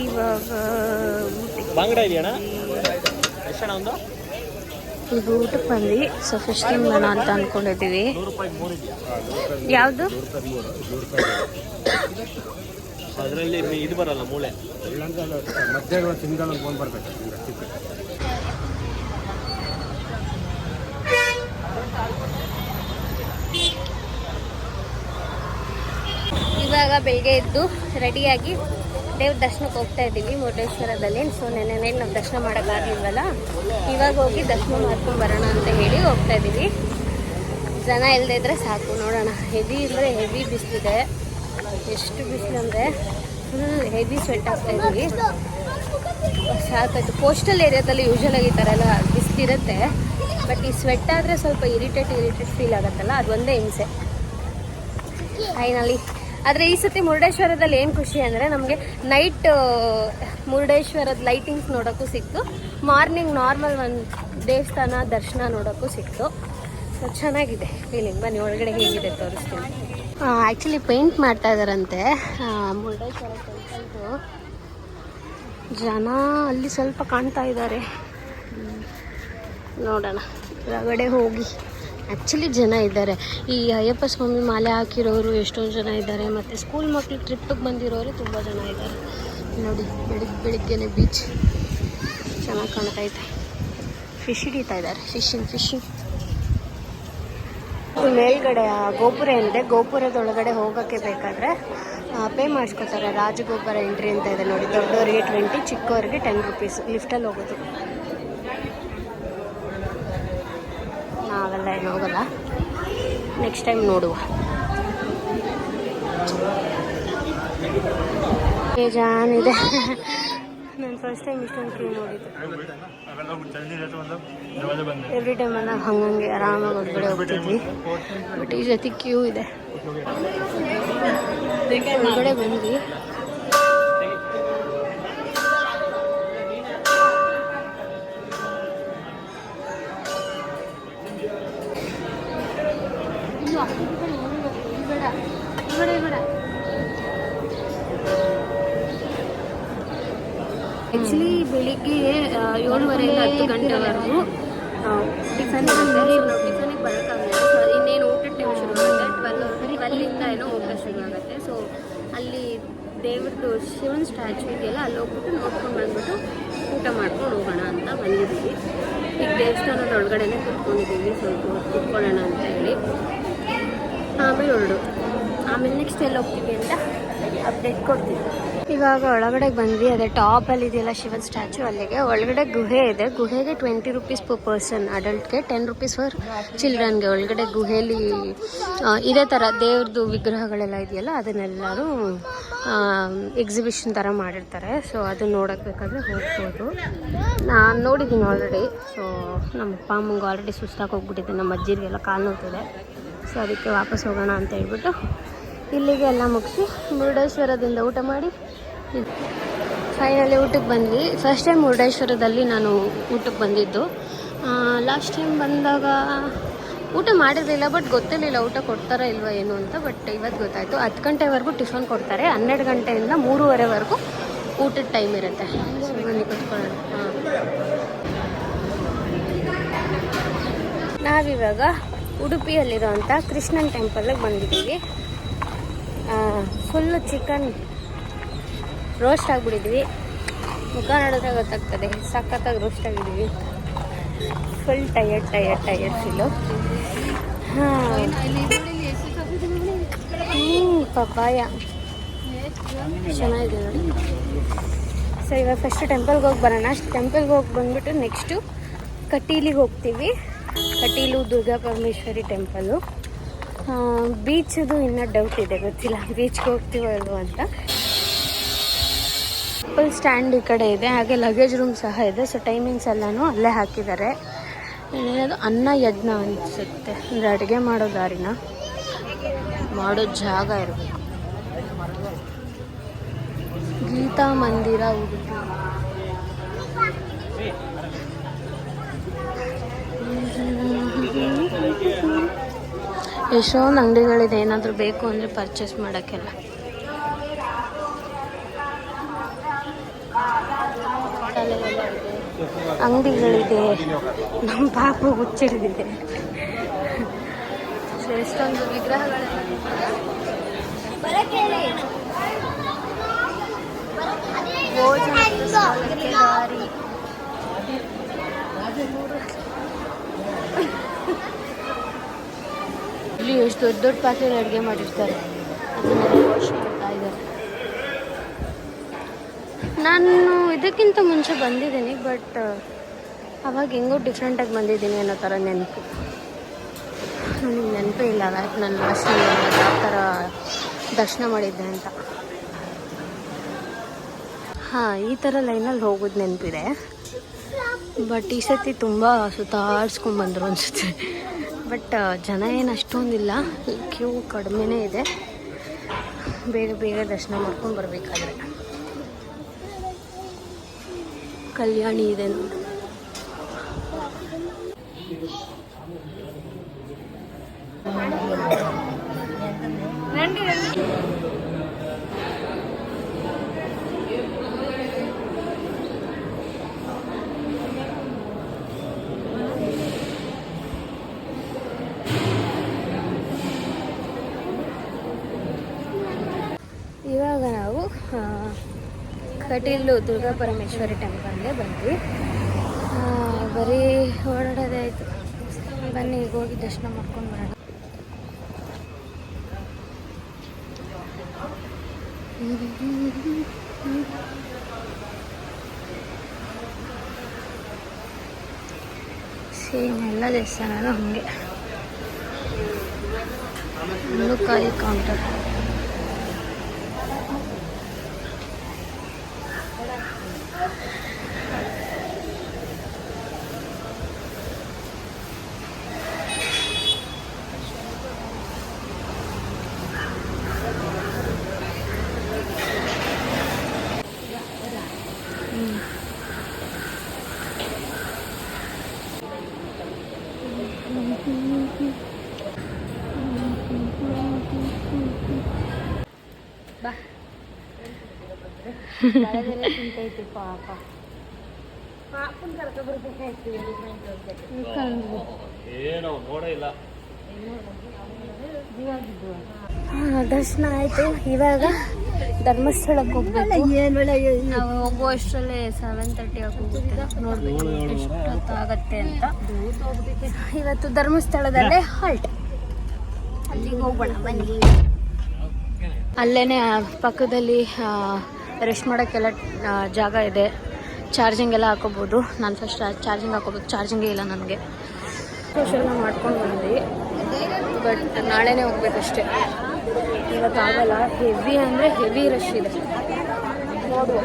ಇವಾಗ ಬಾಂಗಡ ಇದೆಯಣ್ಣ ಎಷ್ಟಣ್ಣ ಒಂದು ಈಗ ಊಟಕ್ಕೆ ಬಂದ್ವಿ. ಸೊ ಫಿಶ್ ತಿನ್ನೋಣ ಅಂತ ಅಂದ್ಕೊಂಡಿದ್ದೀವಿ. ಯಾವುದು ಅದರಲ್ಲಿ ಇದು ಬರಲ್ಲ ಮೂಳೆ ಮಧ್ಯಾಹ್ನ ತಿಂಗಳ ಫೋನ್ ಬರ್ತೈತೆ. ಇವಾಗ ಬೆಳಗ್ಗೆ ಎದ್ದು ರೆಡಿಯಾಗಿ ದೇವ್ರ ದರ್ಶನಕ್ಕೆ ಹೋಗ್ತಾ ಇದ್ದೀವಿ ಮುರುಡೇಶ್ವರದಲ್ಲಿ. ಸೊ ನೆನ್ನೆ ನಾವು ದರ್ಶನ ಮಾಡೋಕ್ಕಾಗಿಲ್ವಲ್ಲ, ಇವಾಗ ಹೋಗಿ ದರ್ಶನ ಮಾಡ್ಕೊಂಡು ಬರೋಣ ಅಂತ ಹೇಳಿ ಹೋಗ್ತಾ ಇದ್ದೀವಿ. ಜನ ಇಲ್ಲದೆ ಇದ್ರೆ ಸಾಕು. ನೋಡೋಣ, ಹೆವಿ ಅಂದರೆ ಹೆವಿ ಬಿಸಿಲಿದೆ. ಎಷ್ಟು ಬಿಸಿಲು ಅಂದರೆ ಫುಲ್ ಹೆವಿ ಸ್ವೆಟ್ ಆಗ್ತಾ ಇದ್ದೀವಿ. ಸಾಕಾಯ್ತು. ಕೋಸ್ಟಲ್ ಏರಿಯಾದಲ್ಲಿ ಯೂಶಲಾಗಿ ಈ ಥರ ಎಲ್ಲ ಬಿಸಿಲಿರುತ್ತೆ, ಬಟ್ ಈ ಸ್ವೆಟ್ ಆದರೆ ಸ್ವಲ್ಪ ಇರಿಟೇಟ್ ಫೀಲ್ ಆಗುತ್ತಲ್ಲ, ಅದು ಒಂದೇ ಹಿಂಸೆ ಫೈನಲಿ. ಆದರೆ ಈ ಸತಿ ಮುರುಡೇಶ್ವರದಲ್ಲಿ ಏನು ಖುಷಿ ಅಂದರೆ ನಮಗೆ ನೈಟ್ ಮುರುಡೇಶ್ವರದ ಲೈಟಿಂಗ್ಸ್ ನೋಡೋಕ್ಕೂ ಸಿಕ್ತು, ಮಾರ್ನಿಂಗ್ ನಾರ್ಮಲ್ ಒಂದು ದೇವಸ್ಥಾನ ದರ್ಶನ ನೋಡೋಕ್ಕೂ ಸಿಕ್ತು. ಸೊ ಚೆನ್ನಾಗಿದೆ ಫೀಲಿಂಗ್. ಬನ್ನಿ ಒಳಗಡೆ ಹೇಗಿದೆ ತೋರಿಸ್ತೀನಿ. ಆ್ಯಕ್ಚುಲಿ ಪೇಂಟ್ ಮಾಡ್ತಾ ಇದ್ದಾರಂತೆ ಮುರುಡೇಶ್ವರ ಟೆಂಪಲ್ದು. ಜನ ಅಲ್ಲಿ ಸ್ವಲ್ಪ ಕಾಣ್ತಾ ಇದ್ದಾರೆ, ನೋಡೋಣ ಒಳಗಡೆ ಹೋಗಿ. ಆ್ಯಕ್ಚುಲಿ ಜನ ಇದ್ದಾರೆ. ಈ ಅಯ್ಯಪ್ಪ ಸ್ವಾಮಿ ಮಾಲೆ ಹಾಕಿರೋರು ಎಷ್ಟೊಂದು ಜನ ಇದ್ದಾರೆ, ಮತ್ತು ಸ್ಕೂಲ್ ಮಕ್ಕಳು ಟ್ರಿಪ್ಪಿಗೆ ಬಂದಿರೋರು ತುಂಬ ಜನ ಇದ್ದಾರೆ. ನೋಡಿ ಬೆಳಿಗ್ಗೆನೆ ಬೀಚ್ ಚೆನ್ನಾಗಿ ಕಾಣ್ತೈತೆ. ಫಿಶ್ ಹಿಡಿತಾ ಇದ್ದಾರೆ. ಫಿಶಿಂಗ್ ಮೇಲ್ಗಡೆ ಗೋಪುರ ಏನಿದೆ, ಗೋಪುರದೊಳಗಡೆ ಹೋಗೋಕ್ಕೆ ಬೇಕಾದರೆ ಪೇ ಮಾಡಿಸ್ಕೊತಾರೆ. ರಾಜಗೋಪುರ ಎಂಟ್ರಿ ಅಂತ ಇದೆ ನೋಡಿ. ದೊಡ್ಡವರಿಗೆ 20, ಚಿಕ್ಕವರಿಗೆ 10 ರೂಪೀಸ್. ಲಿಫ್ಟಲ್ಲಿ ಹೋಗೋದು. ನಾವೆಲ್ಲ ಏನು ಹೋಗಲ್ಲ, ನೆಕ್ಸ್ಟ್ ಟೈಮ್ ನೋಡುವ. ಬೇಜಾನಿದೆ. ನಾನು ಫಸ್ಟ್ ಟೈಮ್ ಇಷ್ಟೊಂದು ಕ್ಲೀನ್ ನೋಡಿದ್ದು. ಎವ್ರಿ ಟೈಮ್ ನಾವು ಹಂಗಂಗೆ ಆರಾಮಾಗಿ ಹೊರಗಡೆ ಹೋಗ್ತಿದ್ವಿ, ಬಟ್ ಈ ಜೊತೆ ಕ್ಯೂ ಇದೆ. ಹೊರಗಡೆ ಬಂದ್ವಿ. ಆ್ಯಕ್ಚುಲಿ ಬೆಳಿಗ್ಗೆ 7:30 10 ಗಂಟೆವರೆಗೂ ಟಿಫನ್ ಇರುತ್ತೆ. ನಾವು ಟಿಫನಿಗೆ ಬರೋಕ್ಕಾಗಲ್ಲ. ಸೊ ಇನ್ನೇನು ಊಟದ ಟೈಮ್ ಶುರು ಆಗುತ್ತೆ. 12 ಏನೋ ಊಟ ಶುರು ಆಗುತ್ತೆ. ಸೊ ಅಲ್ಲಿ ದೇವ್ರದ್ದು ಶಿವನ ಸ್ಟ್ಯಾಚು ಇದೆಯಲ್ಲ, ಅಲ್ಲಿ ಹೋಗ್ಬಿಟ್ಟು ನೋಡ್ಕೊಂಡು ಬಂದ್ಬಿಟ್ಟು ಊಟ ಮಾಡ್ಕೊಂಡು ಹೋಗೋಣ ಅಂತ ಬಂದಿದ್ದೀವಿ. ಈಗ ದೇವಸ್ಥಾನದ ಒಳಗಡೆನೇ ಕುತ್ಕೊಂಡಿದ್ದೀವಿ, ಸ್ವಲ್ಪ ಹೊತ್ತು ಕುತ್ಕೊಳ್ಳೋಣ ಅಂತ ಹೇಳಿ. ಆಮೇಲೆ ನೆಕ್ಸ್ಟ್ ಎಲ್ಲಿ ಹೋಗ್ತೀವಿ ಅಂತ ಅಪ್ಡೇಟ್ ಕೊಡ್ತೀವಿ. ಇವಾಗ ಒಳಗಡೆ ಬಂದ್ವಿ. ಅದೇ ಟಾಪಲ್ಲಿ ಇದೆಯಲ್ಲ ಶಿವನ ಸ್ಟ್ಯಾಚು, ಅಲ್ಲಿಗೆ ಒಳಗಡೆ ಗುಹೆ ಇದೆ. ಗುಹೆಗೆ 20 ರೂಪೀಸ್ ಪರ್ ಪರ್ಸನ್, ಅಡಲ್ಟ್ಗೆ 10 ರೂಪೀಸ್ ಫಾರ್ ಚಿಲ್ಡ್ರನ್ಗೆ. ಒಳಗಡೆ ಗುಹೆಯಲ್ಲಿ ಇದೇ ಥರ ದೇವ್ರದ್ದು ವಿಗ್ರಹಗಳೆಲ್ಲ ಇದೆಯಲ್ಲ, ಅದನ್ನೆಲ್ಲರೂ ಎಕ್ಸಿಬಿಷನ್ ಥರ ಮಾಡಿರ್ತಾರೆ. ಸೊ ಅದನ್ನ ನೋಡೋಕ್ಕೆ ಬೇಕಾದರೆ ಹೋಗ್ಬೋದು. ನಾನು ನೋಡಿದ್ದೀನಿ ಆಲ್ರೆಡಿ. ಸೊ ನಮ್ಮ ಅಪ್ಪ ಅಮ್ಮಂಗೆ ಆಲ್ರೆಡಿ ಸುಸ್ತಾಗಿ ಹೋಗ್ಬಿಟ್ಟಿದೆ, ನಮ್ಮ ಅಜ್ಜಿರಿಗೆಲ್ಲ ಕಾಲು ನೋಡ್ತಿದೆ. ಸೊ ಅದಕ್ಕೆ ವಾಪಸ್ ಹೋಗೋಣ ಅಂತ ಹೇಳ್ಬಿಟ್ಟು ಇಲ್ಲಿಗೆ ಎಲ್ಲ ಮುಗಿಸಿ ಮುರುಡೇಶ್ವರದಿಂದ ಊಟ ಮಾಡಿ ಫೈನಲಿ ಊಟಕ್ಕೆ ಬಂದ್ವಿ. ಫಸ್ಟ್ ಟೈಮ್ ಮುರುಡೇಶ್ವರದಲ್ಲಿ ನಾನು ಊಟಕ್ಕೆ ಬಂದಿದ್ದು. ಲಾಸ್ಟ್ ಟೈಮ್ ಬಂದಾಗ ಊಟ ಮಾಡಿರಲಿಲ್ಲ, ಬಟ್ ಗೊತ್ತಿರಲಿಲ್ಲ ಊಟ ಕೊಡ್ತಾರಾ ಇಲ್ವಾ ಏನು ಅಂತ. ಬಟ್ ಇವತ್ತು ಗೊತ್ತಾಯಿತು. 10 ಗಂಟೆವರೆಗೂ ಟಿಫನ್ ಕೊಡ್ತಾರೆ, 12 ಗಂಟೆಯಿಂದ 3:30ವರೆಗೂ ಊಟದ ಟೈಮ್ ಇರುತ್ತೆ. ಬನ್ನಿ ಕೂತ್ಕೊಳ್ಳೋಣ. ನಾವಿವಾಗ ಉಡುಪಿಯಲ್ಲಿರೋಂಥ ಕೃಷ್ಣನ್ ಟೆಂಪಲ್ಗೆ ಬಂದಿದ್ದೀವಿ. ಫುಲ್ಲು ಚಿಕನ್ ರೋಸ್ಟ್ ಆಗಿಬಿಟ್ಟಿದ್ವಿ. ಮುಖ ನೋಡಿದ್ರೆ ಗೊತ್ತಾಗ್ತದೆ, ಸಖತ್ತಾಗಿ ರೋಸ್ಟ್ ಆಗಿದ್ದೀವಿ. Full tired feel. ಪಪ್ಪಾಯ ಚೆನ್ನಾಗಿದೆ ನೋಡಿ. ಸೊ ಇವಾಗ ಫಸ್ಟ್ ಟೆಂಪಲ್ಗೆ ಹೋಗಿ ಬರೋಣ. ಟೆಂಪಲ್ಗೆ ಹೋಗಿ ಬಂದುಬಿಟ್ಟು ನೆಕ್ಸ್ಟು ಕಟೀಲಿಗೆ ಹೋಗ್ತೀವಿ. ಕಟೀಲು ದುರ್ಗಾ ಪರಮೇಶ್ವರಿ ಟೆಂಪಲು. ಬೀಚದು ಇನ್ನೂ ಡೌಟ್ ಇದೆ, ಗೊತ್ತಿಲ್ಲ ಬೀಚ್ಗೆ ಹೋಗ್ತೀವೋ ಇಲ್ವೋ ಅಂತ. ಟೆಂಪಲ್ ಸ್ಟ್ಯಾಂಡ್ ಈ ಕಡೆ ಇದೆ, ಹಾಗೆ ಲಗೇಜ್ ರೂಮ್ ಸಹ ಇದೆ. ಸೊ ಟೈಮಿಂಗ್ಸ್ ಎಲ್ಲನೂ ಅಲ್ಲೇ ಹಾಕಿದ್ದಾರೆ. ಏನೇನದು ಅನ್ನ ಯಜ್ಞ ಅನಿಸುತ್ತೆ, ಅಂದರೆ ಅಡುಗೆ ಮಾಡೋ ದಾರಿನ ಮಾಡೋ ಜಾಗ ಇರಬೇಕು. ಗೀತಾ ಮಂದಿರ ಉಡುಪಿ. ಎಷ್ಟೊಂದು ಅಂಗಡಿಗಳಿದೆ, ಏನಾದರೂ ಬೇಕು ಅಂದರೆ ಪರ್ಚೇಸ್ ಮಾಡೋಕ್ಕೆಲ್ಲ. ಮಳೆ ಎಲ್ಲ ಇದೆ, ಅಂಗಡಿಗಳಿದೆ, ನಮ್ಮ ಪಾಪು ಹುಚ್ಚಿಡಿದಿದೆ. ಸೊ ಎಷ್ಟೊಂದು ವಿಗ್ರಹಗಳೆಲ್ಲ ಭೋಜನಕ್ಕೆ ಸಾಲಕ್ಕೆ ದಾರಿ. ಇಲ್ಲಿ ಎಷ್ಟು ದೊಡ್ಡ ದೊಡ್ಡ ಪಾತ್ರೆಯಲ್ಲಿ ಅಡುಗೆ ಮಾಡಿರ್ತಾರೆ, ಅದನ್ನೆಲ್ಲ ವಾಶ್ ಮಾಡ್ತಾ ಇದ್ದಾರೆ. ನಾನು ಇದಕ್ಕಿಂತ ಮುಂಚೆ ಬಂದಿದ್ದೀನಿ, ಬಟ್ ಅವಾಗ ಹೆಂಗೋ ಡಿಫ್ರೆಂಟಾಗಿ ಬಂದಿದ್ದೀನಿ ಅನ್ನೋ ಥರ ನೆನಪು. ನನಗೆ ನೆನಪೇ ಇಲ್ಲ ಲೈಕ್ ನಾನು ಲಾಸ್ಟ್ ಯಾವ ಥರ ದರ್ಶನ ಮಾಡಿದ್ದೆ ಅಂತ. ಹಾಂ, ಈ ಥರ ಲೈನಲ್ಲಿ ಹೋಗೋದು ನೆನಪಿದೆ, ಬಟ್ ಈ ಸತಿ ತುಂಬ ಸುತ್ತಾಡ್ಸ್ಕೊಂಡ್ಬಂದರು ಅನಿಸುತ್ತೆ. ಬಟ್ ಜನ ಏನು ಅಷ್ಟೊಂದಿಲ್ಲ, ಕ್ಯೂ ಕಡಿಮೆನೇ ಇದೆ. ಬೇಗ ಬೇಗ ದರ್ಶನ ಮಾಡ್ಕೊಂಡು ಬರಬೇಕಾದ್ರೆ. ಕಲ್ಯಾಣಿ ಇದೆ ನೋಡಿ. ಇವಾಗ ನಾವು ಕಟೀಲು ದುರ್ಗಾ ಪರಮೇಶ್ವರಿ ಟೆಂಪಲ್ಗೆ ಬಂದ್ವಿ. ಬರೀ ಓಡಾಡೋದೇ ಆಯಿತು. ಬನ್ನಿ ಈಗ ಹೋಗಿ ದರ್ಶನ ಮಾಡ್ಕೊಂಡು ಬರೋಣ. ಸೇಮ್ ಎಲ್ಲ ದೇವಸ್ಥಾನನೂ ಹಾಗೆ. ಮುಳುಕಾಯಿ ಕೌಂಟರ್. ಬಾ ತಿಂತೈತಿ ಪಾಪ. ದರ್ಶನ ಆಯಿತು. ಇವಾಗ ಧರ್ಮಸ್ಥಳಕ್ಕೆ ಹೋಗ್ಬೇಕು. ನಾವು ಹೋಗೋ ಅಷ್ಟರಲ್ಲೇ 7:30 ಆಗೋಗುತ್ತೆ. ನೋಡ್ಬೇಕು ಎಷ್ಟೊತ್ತಾಗತ್ತೆ ಅಂತ. ಇವತ್ತು ಧರ್ಮಸ್ಥಳದಲ್ಲೇ ಹಾಲ್ಟ್, ಅಲ್ಲಿಗೆ ಹೋಗೋಣ ಬನ್ನಿ. ಅಲ್ಲೇ ಪಕ್ಕದಲ್ಲಿ ರೆಸ್ಟ್ ಮಾಡೋಕ್ಕೆಲ್ಲ ಜಾಗ ಇದೆ, ಚಾರ್ಜಿಂಗ್ ಎಲ್ಲ ಹಾಕೋಬೋದು. ನಾನು ಫಸ್ಟ್ ಚಾರ್ಜಿಂಗ್ ಹಾಕೋಬೇಕು, ಚಾರ್ಜಿಂಗೇ ಇಲ್ಲ ನನಗೆ. ಎಲ್ಲ ಮಾಡ್ಕೊಂಡು ಬಂದ್ವಿ, ಬಟ್ ನಾಳೆನೇ ಹೋಗ್ಬೇಕಷ್ಟೇ. ಇವತ್ತಾಗಲ್ಲ, ಹೆವಿ ಅಂದರೆ ಹೆವಿ ರಶ್ ಇದೆ. ನೋಡುವ.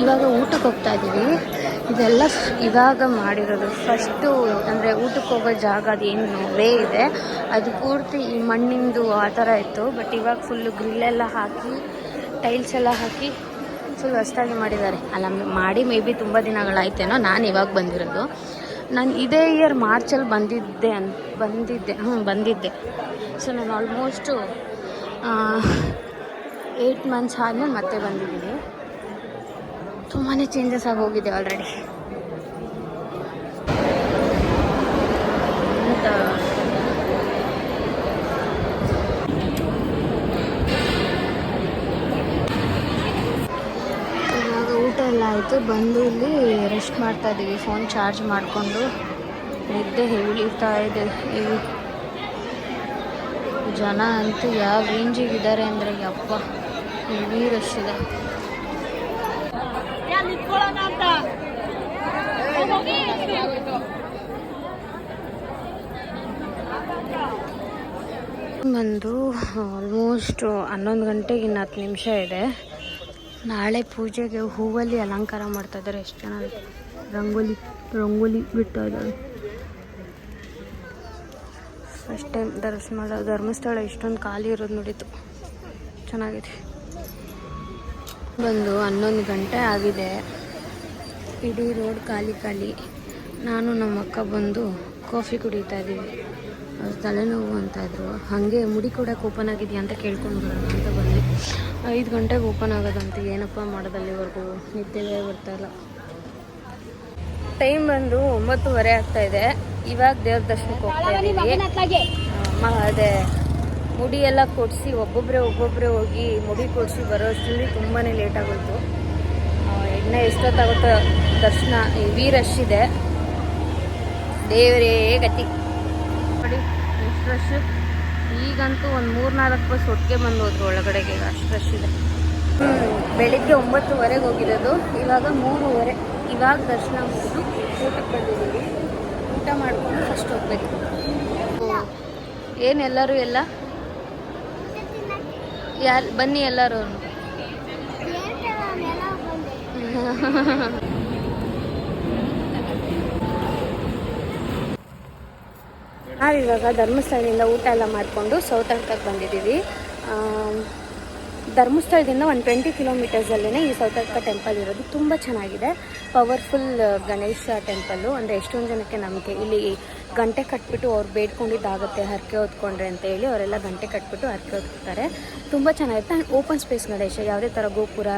ಇವಾಗ ಊಟಕ್ಕೆ ಹೋಗ್ತಾ ಇದ್ದೀವಿ. ಇದೆಲ್ಲ ಇವಾಗ ಮಾಡಿರೋದು. ಫಸ್ಟು ಅಂದರೆ ಊಟಕ್ಕೆ ಹೋಗೋ ಜಾಗ ಅದೇನು ವೇ ಇದೆ, ಅದು ಪೂರ್ತಿ ಈ ಮಣ್ಣಿಂದು ಆ ಥರ ಇತ್ತು. ಬಟ್ ಇವಾಗ ಫುಲ್ಲು ಗ್ರಿಲ್ಲೆಲ್ಲ ಹಾಕಿ, ಟೈಲ್ಸ್ ಎಲ್ಲ ಹಾಕಿ ಫುಲ್ ಹೊಸ್ದಾಗಿ ಮಾಡಿದ್ದಾರೆ. ಅಲ್ಲ ಮಾಡಿ ಮೇ ಬಿ ತುಂಬ ದಿನಗಳಾಯ್ತೇನೋ. ನಾನು ಇವಾಗ ಬಂದಿರೋದು. ನಾನು ಇದೇ ಇಯರ್ ಮಾರ್ಚಲ್ಲಿ ಬಂದಿದ್ದೆ. ಸೊ ನಾನು ಆಲ್ಮೋಸ್ಟು 8 ಮಂತ್ಸ್ ಆದಮೇಲೆ ಮತ್ತೆ ಬಂದಿದ್ದೀನಿ. ತುಂಬಾ ಚೇಂಜಸ್ ಆಗೋಗಿದೆ ಆಲ್ರೆಡಿ. ಇವಾಗ ಊಟ ಎಲ್ಲ ಆಯಿತು, ಬಂದು ಇಲ್ಲಿ ರೆಸ್ಟ್ ಮಾಡ್ತಾ ಇದ್ದೀವಿ. ಫೋನ್ ಚಾರ್ಜ್ ಮಾಡಿಕೊಂಡು. ನಿದ್ದೆ ಇಳಿತಾ ಇದೆ. ಇವು ಜನ ಅಂತೂ ಯಾವ ರೇಂಜಿಗಿದ್ದಾರೆ ಅಂದರೆ ಯಪ್ಪ, ಹೆವಿ ರಶ್ ಇದೆ. ಬಂದು ಆಲ್ಮೋಸ್ಟ್ 11 ಗಂಟೆಗೆ ಇನ್ನು 10 ನಿಮಿಷ ಇದೆ. ನಾಳೆ ಪೂಜೆಗೆ ಹೂವಲ್ಲಿ ಅಲಂಕಾರ ಮಾಡ್ತಾ ಇದ್ದಾರೆ. ಎಷ್ಟು ಜನ ರಂಗೋಲಿ ಬಿಡ್ತಾ ಇದ್ದಾರೆ. ಫಸ್ಟ್ ಟೈಮ್ ಧರ್ಮಸ್ಥಳ ಇಷ್ಟೊಂದು ಖಾಲಿ ಇರೋದು ನೋಡಿತು. ಚೆನ್ನಾಗಿದೆ. ಬಂದು 11 ಗಂಟೆ ಆಗಿದೆ. ಇಡೀ ರೋಡ್ ಖಾಲಿ ಖಾಲಿ. ನಾನು ನಮ್ಮ ಅಕ್ಕ ಬಂದು ಕಾಫಿ ಕುಡಿತಾ ಇದ್ದೀವಿ. ಅವ್ರು ತಲೆನೋವು ಅಂತ ಇದ್ರು. ಹಾಗೆ ಮುಡಿ ಕೊಡೋಕೆ ಓಪನ್ ಆಗಿದೆಯಾ ಅಂತ ಕೇಳ್ಕೊಂಡು ಬರೋಣ ಅಂತ ಬಂದ್ವಿ. 5 ಗಂಟೆಗೆ ಓಪನ್ ಆಗೋದಂತ. ಏನಪ್ಪ ಮಾಡೋದಲ್ಲಿವರೆಗೂ ನಿದ್ದೆವೇ ಬರ್ತಾಯಿಲ್ಲ. ಟೈಮ್ ಬಂದು 9:30 ಆಗ್ತಾ ಇದೆ. ಇವಾಗ ದೇವ್ರ ದರ್ಶನಕ್ಕೆ ಹೋಗ್ತಾ ಇದ್ದೀವಿ. ಅದೇ ಮುಡಿ ಎಲ್ಲ ಕೊಡಿಸಿ ಒಬ್ಬೊಬ್ಬರೇ ಹೋಗಿ ಮುಡಿ ಕೊಡಿಸಿ ಬರೋಷ್ಟರಲ್ಲಿ ತುಂಬಾ ಲೇಟ್ ಆಗೋಯ್ತು. ಇನ್ನೂ ಎಷ್ಟೊತ್ತಾಗುತ್ತೋ ದರ್ಶನ. ಹೆವಿ ರಶ್ ಇದೆ. ದೇವರೇ ಗತಿ ನೋಡಿ ಎಷ್ಟು ರಶ್. ಈಗಂತೂ ಒಂದು 3-4 ಬಸ್ ಒಟ್ಟಿಗೆ ಬಂದು ಹೋದ್ರು ಒಳಗಡೆಗೆ. ಅಷ್ಟು ರಶ್ ಇದೆ. ಬೆಳಿಗ್ಗೆ 9:30 ಹೋಗಿರೋದು. ಇವಾಗ 3:30. ಇವಾಗ ದರ್ಶನ ಮುಗಿದು ಊಟಕ್ಕೆ ಬಂದಿದ್ದೀವಿ. ಊಟ ಮಾಡಿಕೊಂಡು ಫಸ್ಟ್ ಹೋಗ್ಬೇಕು. ಏನು ಎಲ್ಲರೂ ಎಲ್ಲ ಬನ್ನಿ ಎಲ್ಲರೂ. ನಾವಿವಾಗ ಧರ್ಮಸ್ಥಳದಿಂದ ಊಟ ಎಲ್ಲ ಮಾಡಿಕೊಂಡು ಸೌತಡ್ಕಕ್ಕೆ ಬಂದಿದ್ದೀವಿ. ಧರ್ಮಸ್ಥಳದಿಂದ ಒಂದು 20 ಕಿಲೋಮೀಟರ್ಸಲ್ಲೇ ಈ ಸೌತಡ್ಕ ಟೆಂಪಲ್ ಇರೋದು. ತುಂಬ ಚೆನ್ನಾಗಿದೆ. Powerful Ganesha temple. ಅಂದರೆ ಎಷ್ಟೊಂದು ಜನಕ್ಕೆ ನಂಬಿಕೆ. ಇಲ್ಲಿ ಗಂಟೆ ಕಟ್ಬಿಟ್ಟು ಅವ್ರು ಬೇಡ್ಕೊಂಡಿದ್ದಾಗುತ್ತೆ ಹರಕೆ ಹೊತ್ಕೊಂಡ್ರೆ ಅಂತ ಹೇಳಿ ಅವರೆಲ್ಲ ಗಂಟೆ ಕಟ್ಬಿಟ್ಟು ಹರಕೆ ಹೊತ್ಕೊತಾರೆ. ತುಂಬ ಚೆನ್ನಾಗಿರುತ್ತೆ. And open space Ganesha. ಯಾವುದೇ ಥರ ಗೋಪುರ,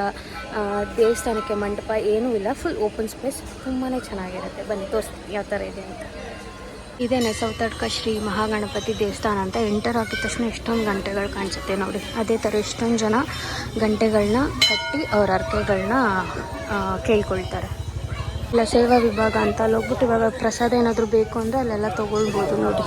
ದೇವಸ್ಥಾನಕ್ಕೆ ಮಂಟಪ ಏನೂ ಇಲ್ಲ. Full open space. ತುಂಬಾ ಚೆನ್ನಾಗಿರುತ್ತೆ. ಬನ್ನಿ ತೋರಿಸ್ತೀನಿ ಯಾವ ಥರ ಇದೆ ಅಂತ. ಇದೇನೆ ಸೌತಡ್ಕ ಶ್ರೀ ಮಹಾಗಣಪತಿ ದೇವಸ್ಥಾನ ಅಂತ. ಎಂಟರ್ ಆಗಿದ ತಕ್ಷಣ ಎಷ್ಟೊಂದು ಗಂಟೆಗಳು ಕಾಣಿಸುತ್ತೆ ನೋಡಿ. ಅದೇ ಥರ ಎಷ್ಟೊಂದು ಜನ ಗಂಟೆಗಳನ್ನ ಕಟ್ಟಿ ಅವ್ರ ಹರಕೆಗಳನ್ನ ಕೇಳ್ಕೊಳ್ತಾರೆ. ಇಲ್ಲ ಸೇವಾ ವಿಭಾಗ ಅಂತ ಅಲ್ಲಿ ಹೋಗ್ಬಿಟ್ಟು ಇವಾಗ ಪ್ರಸಾದ ಏನಾದರೂ ಬೇಕು ಅಂದರೆ ಅಲ್ಲೆಲ್ಲ ತೊಗೊಳ್ಬೋದು ನೋಡಿ.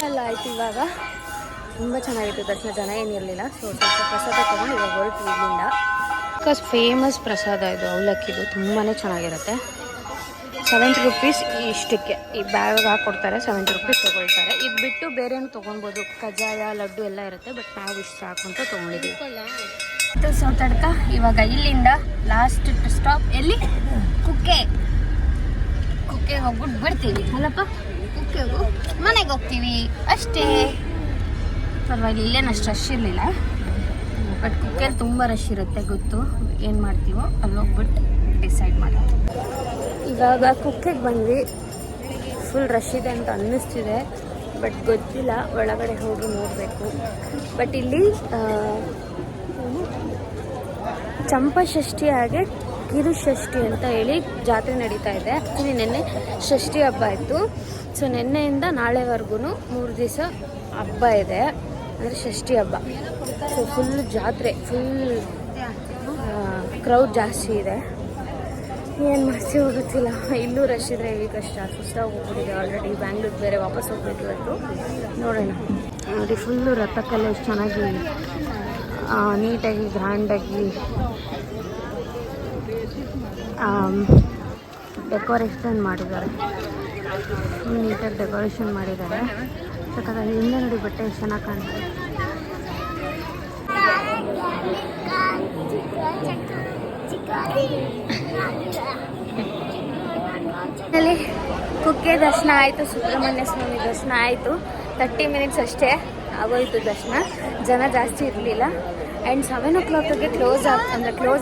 ಎಲ್ಲ ಆಯ್ತು. ಇವಾಗ ತುಂಬ ಚೆನ್ನಾಗಿತ್ತು ದರ್ಶನ. ಜನ ಏನಿರಲಿಲ್ಲ. ಸೊ ಸ್ವಲ್ಪ ಪ್ರಸಾದ ತೊಗೊಂಡು ಇವಾಗ ಹೊರಟು ಇಲ್ಲಿಂದ. ಬಿಕಾಸ್ ಫೇಮಸ್ ಪ್ರಸಾದ ಇದು ಅವಲಕ್ಕಿದು. ತುಂಬಾ ಚೆನ್ನಾಗಿರುತ್ತೆ. 70 ರೂಪೀಸ್ ಇಷ್ಟಕ್ಕೆ. ಈ ಬ್ಯಾಗ್ ಹಾಕ್ಕೊಡ್ತಾರೆ. 70 ರೂಪೀಸ್ ತೊಗೊಳ್ತಾರೆ. ಇದು ಬಿಟ್ಟು ಬೇರೆನೂ ತೊಗೊಳ್ಬೋದು. ಕಜ್ಜಾಯ, ಲಡ್ಡು ಎಲ್ಲ ಇರುತ್ತೆ. ಬಟ್ ನಾವು ಇಷ್ಟು ಸಾಕು ತೊಗೊಂಡಿದ್ದೀವಿ. ಸೌತಡ್ಕ. ಇವಾಗ ಇಲ್ಲಿಂದ ಲಾಸ್ಟ್ ಸ್ಟಾಪ್ ಎಲ್ಲಿ? ಕುಕ್ಕೆಗೆ ಹೋಗ್ಬಿಟ್ಟು ಬರ್ತೀವಿ ಅಲ್ಲಪ್ಪ. ಕುಕ್ಕೆಗೂ ಮನೆಗೆ ಹೋಗ್ತೀವಿ ಅಷ್ಟೇ. ಪರವಾಗಿಲ್ಲ. ಇಲ್ಲೇನು ಅಷ್ಟು ರಶ್ ಇರಲಿಲ್ಲ. ಬಟ್ ಕುಕ್ಕೆಯಲ್ಲಿ ತುಂಬ ರಶ್ ಇರುತ್ತೆ. ಗೊತ್ತು. ಏನು ಮಾಡ್ತೀವೋ ಅಲ್ಲಿ ಹೋಗ್ಬಿಟ್ಟು ಡಿಸೈಡ್ ಮಾಡ್ತೀವಿ. ಇವಾಗ ಕುಕ್ಕೆಗೆ ಬಂದ್ವಿ. ಫುಲ್ ರಶ್ ಇದೆ ಅಂತ ಅನ್ನಿಸ್ತಿದೆ. ಬಟ್ ಗೊತ್ತಿಲ್ಲ. ಒಳಗಡೆ ಹೋಗಿ ನೋಡಬೇಕು. ಬಟ್ ಇಲ್ಲಿ ಚಂಪಷಷ್ಠಿ ಹಾಗೆ ಕಿರುಷಷ್ಠಿ ಅಂತ ಹೇಳಿ ಜಾತ್ರೆ ನಡೀತಾ ಇದೆ. ಆ್ಯಕ್ಚುಲಿ ನೆನ್ನೆ ಷಷ್ಠಿ ಹಬ್ಬ ಆಯಿತು. ಸೊ ನೆನ್ನೆಯಿಂದ ನಾಳೆವರೆಗೂ 3 ದಿವಸ ಹಬ್ಬ ಇದೆ. ಅಂದರೆ ಷಷ್ಠಿ ಹಬ್ಬ. ಸೊ ಫುಲ್ ಜಾತ್ರೆ. ಫುಲ್ ಕ್ರೌಡ್ ಜಾಸ್ತಿ ಇದೆ. ಏನು ಮಾಡ್ತೀವೋ ಗೊತ್ತಿಲ್ಲ. ಇಲ್ಲೂ ರಶ್ ಇದ್ರೆ ಹೇಳಿ ಕಷ್ಟ. ಸುಸ್ತಾಗಿ ಹೋಗ್ಬಿಟ್ಟಿದೆ ಆಲ್ರೆಡಿ. ಬ್ಯಾಂಗ್ಳೂರಿಗೆ ಬೇರೆ ವಾಪಸ್ ಹೋಗ್ಬೇಕು ಇವತ್ತು. ನೋಡೋಣ. ನೋಡಿ ಫುಲ್ಲು ರಥಕ್ಕೆಲ್ಲ ಎಷ್ಟು ಚೆನ್ನಾಗಿ ನೀಟಾಗಿ ಗ್ರ್ಯಾಂಡಾಗಿ ಡೆಕೋರೇಷನ್ ಮಾಡಿದ್ದಾರೆ. ನೀಟಾಗಿ ಡೆಕೋರೇಷನ್ ಮಾಡಿದ್ದಾರೆ. ಸಕ್ಕತ್ತಾಗಿ ಹಿಂದೆ ನೋಡಿ ಬಟ್ಟೆ ಎಷ್ಟು ಚೆನ್ನಾಗಿ ಕಾಣ್ತದೆ. ಅಲ್ಲಿ ಕುಕ್ಕೆ ದರ್ಶನ ಆಯಿತು. ಸುಬ್ರಹ್ಮಣ್ಯ ಸ್ವಾಮಿ ದರ್ಶನ ಆಯಿತು. 30 ಮಿನಿಟ್ಸ್ ಅಷ್ಟೇ ಆಗೋಯಿತು ದರ್ಶನ. ಜನ ಜಾಸ್ತಿ ಇರಲಿಲ್ಲ. ಆ್ಯಂಡ್ 7 o'clockಗೆ ಕ್ಲೋಸ್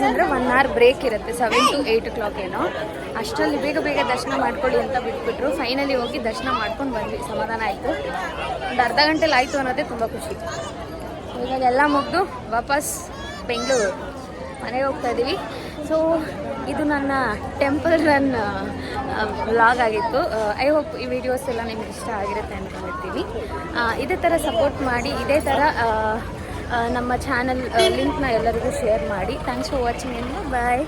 ಅಂದರೆ 1 hour ಬ್ರೇಕ್ ಇರುತ್ತೆ. 7 to 8 o'clock ಏನೋ. ಅಷ್ಟರಲ್ಲಿ ಬೇಗ ದರ್ಶನ ಮಾಡ್ಕೊಳ್ಳಿ ಅಂತ ಬಿಟ್ಬಿಟ್ರು. ಫೈನಲಿ ಹೋಗಿ ದರ್ಶನ ಮಾಡ್ಕೊಂಡು ಬಂದ್ವಿ. ಸಮಾಧಾನ ಆಯಿತು. ಒಂದು ಅರ್ಧ ಗಂಟೆಲಿ ಆಯಿತು ಅನ್ನೋದೇ ತುಂಬ ಖುಷಿ. ಇವಾಗ ಎಲ್ಲ ಮುಗಿದು ವಾಪಸ್ ಬೆಂಗಳೂರು ಮನೆಗೆ ಹೋಗ್ತಾ ಇದ್ದೀವಿ. ಸೊ ಇದು ನನ್ನ ಟೆಂಪಲ್ ರನ್ ವ್ಲಾಗ್ ಆಗಿತ್ತು. ಐ ಹೋಪ್ ಈ ವಿಡಿಯೋಸ್ ಎಲ್ಲ ನಿಮ್ಗೆ ಇಷ್ಟ ಆಗಿರುತ್ತೆ ಅಂದ್ಕೊಂಡಿರ್ತೀವಿ. ಇದೇ ಥರ ಸಪೋರ್ಟ್ ಮಾಡಿ. ಇದೇ ಥರ ನಮ್ಮ ಚಾನಲ್ ಲಿಂಕ್ನ ಎಲ್ಲರಿಗೂ ಶೇರ್ ಮಾಡಿ. Thanks for watching. ಬಾಯ್.